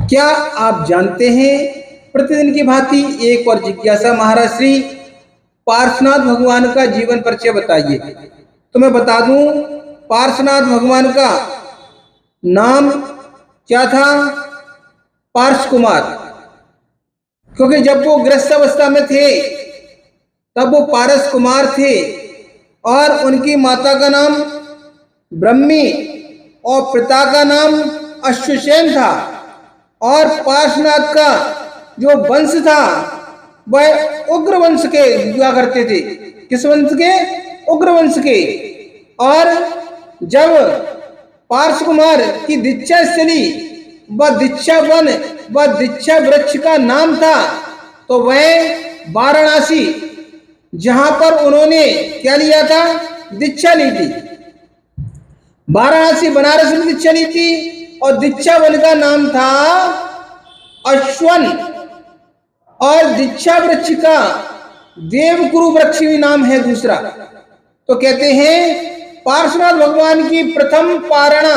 क्या आप जानते हैं, प्रतिदिन की भांति एक और जिज्ञासा महाराज श्री पार्श्वनाथ भगवान का जीवन परिचय बताइए। तो मैं बता दूं, पार्श्वनाथ भगवान का नाम क्या था? पार्श्व कुमार। क्योंकि जब वो गृहस्थ अवस्था में थे तब वो पारस कुमार थे और उनकी माता का नाम ब्रह्मी और पिता का नाम अश्वसेन था। और पार्श्वनाथ का जो वंश था वह उग्र वंश के हुआ करते थे। किस वंश के? उग्र वंश के। और जब पार्श्व कुमार की दीक्षा स्थली व दीक्षा वन व दीक्षा वृक्ष का नाम था तो वह वाराणसी, जहां पर उन्होंने क्या लिया था? दीक्षा ली थी। वाराणसी बनारस में दीक्षा ली थी और दीक्षा वन का नाम था अश्वन। और दीक्षा वृक्ष का देवकुरु वृक्ष भी नाम है दूसरा। तो कहते हैं पार्श्वनाथ भगवान की प्रथम पारणा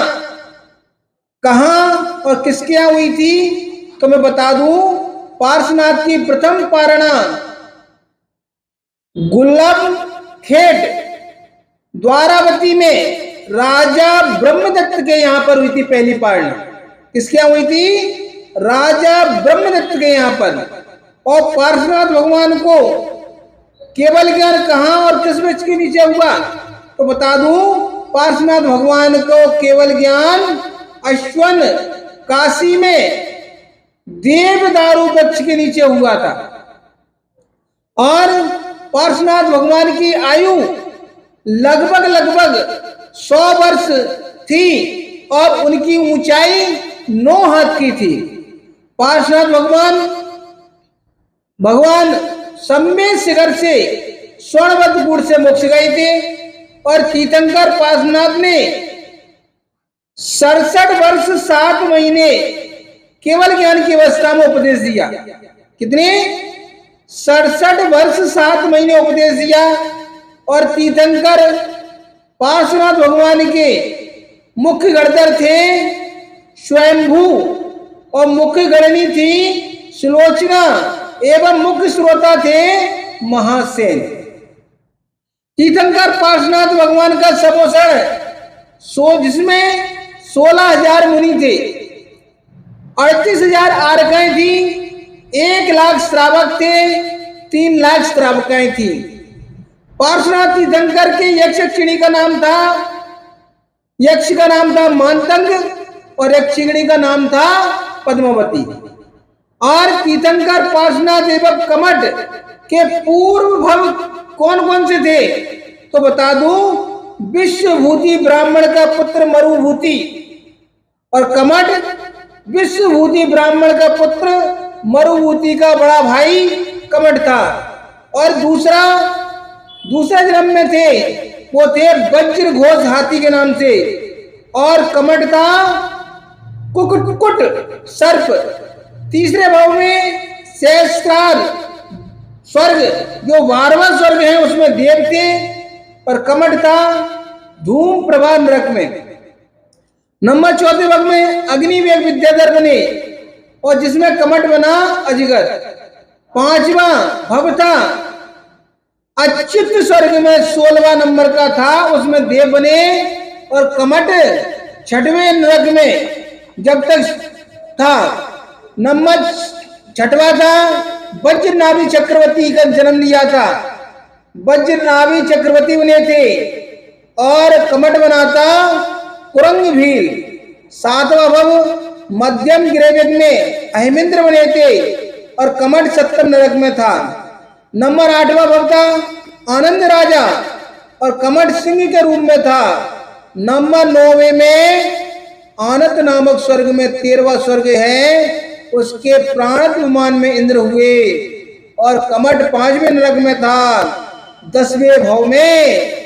कहां और किसके यहाँ हुई थी? तो मैं बता दूं, पार्श्वनाथ की प्रथम पारणा गुल्लभ खेट द्वारावती में राजा ब्रह्मदत्त के यहाँ पर हुई थी। पहली पारणा किसके यहाँ हुई थी? राजा ब्रह्मदत्त के यहाँ पर। और पार्श्वनाथ भगवान को केवल ज्ञान कहां और किस वृक्ष के नीचे हुआ? तो बता दूं, पार्श्वनाथ भगवान को केवल ज्ञान अश्वन काशी में देवदारू वृक्ष के नीचे हुआ था। और पार्श्वनाथ भगवान की आयु लगभग 100 वर्ष थी और उनकी ऊंचाई 9 हाथ की थी। पार्श्वनाथ भगवान सम्मेद शिखर से स्वर्णवत गुड़ से मोक्ष गए थे। और तीर्थंकर पार्श्वनाथ ने 67 वर्ष 7 महीने केवल ज्ञान की अवस्था में उपदेश दिया। कितने? 67 वर्ष 7 महीने उपदेश दिया। और तीर्थंकर पार्श्वनाथ भगवान के मुख्य गणधर थे स्वयंभू और मुख्य गणनी थी सुलोचना एवं मुख्य श्रोता थे महासेन। तीर्थंकर पार्श्वनाथ भगवान का समोषण जिसमें 16,000 मुनि थे, 38,000 आरकाएं थी, 1 लाख श्रावक थे, 3 लाख श्रावकाएं थी। पार्श्वनाथ तीर्थंकर के यक्षिणी का नाम था मानतंग और यक्षिणी का नाम था पद्मावती। और तीर्थंकर पार्श्वनाथ एवं कमठ के पूर्व भव कौन कौन से थे? तो बता दूं, विश्वभूति ब्राह्मण का पुत्र मरुभूति और कमठ विश्वभूति ब्राह्मण का पुत्र मरुभूति का बड़ा भाई कमठ था। और दूसरा जन्म में थे वो थे वज्र घोष हाथी के नाम से। और कमठ था कुकुट सर्प। तीसरे भाव में सहस्त्रार स्वर्ग, जो 12वां स्वर्ग है उसमें देव थे। और कमठ था धूम प्रभा नरक में। नंबर 4 भाग में अग्निवेग विद्याधर बने और जिसमें कमठ बना अजगर। 5वां भव था अच्युत स्वर्ग में 16वां नंबर का था, उसमें देव बने। और कमठ 6वें नरक में जब तक था। नंबर 6वां था वज्रनाभि चक्रवर्ती का जन्म लिया था। वज्रनाभि चक्रवर्ती बने थे और कमठ बना था कुरंग भील। 7वां भव मध्यम गिरिवेग में अहिमिंद्र बने थे और कमठ 70 नरक में था। नंबर 8वां भव था आनंद राजा और कमठ सिंह के रूप में था। नंबर 9वें में आनत नामक स्वर्ग में 13वां स्वर्ग है, उसके प्राण विमान में इंद्र हुए। और कमठ 5वें नरक में था। 10वें भाव में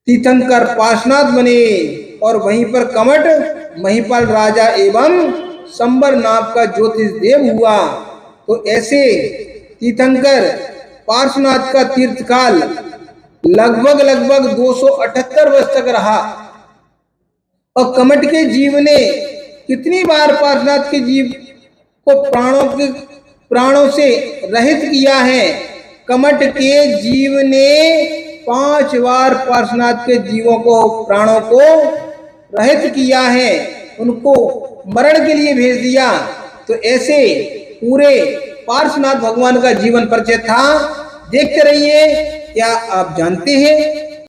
तीर्थंकर पार्श्वनाथ बने और वहीं पर कमठ महिपाल राजा एवं संबर नाम का ज्योतिष देव हुआ। तो ऐसे तीर्थंकर पार्श्वनाथ का तीर्थकाल लगभग 278 वर्ष तक रहा। और कमठ के जीवने कितनी बार पार्श्वनाथ के जीव को प्राणों से रहित किया है। कमट के जीव ने 5 बार पार्श्वनाथ के जीवों को प्राणों को रहित किया है, उनको मरण के लिए भेज दिया। तो ऐसे पूरे पार्श्वनाथ भगवान का जीवन परिचय था। देखते रहिए। क्या आप जानते हैं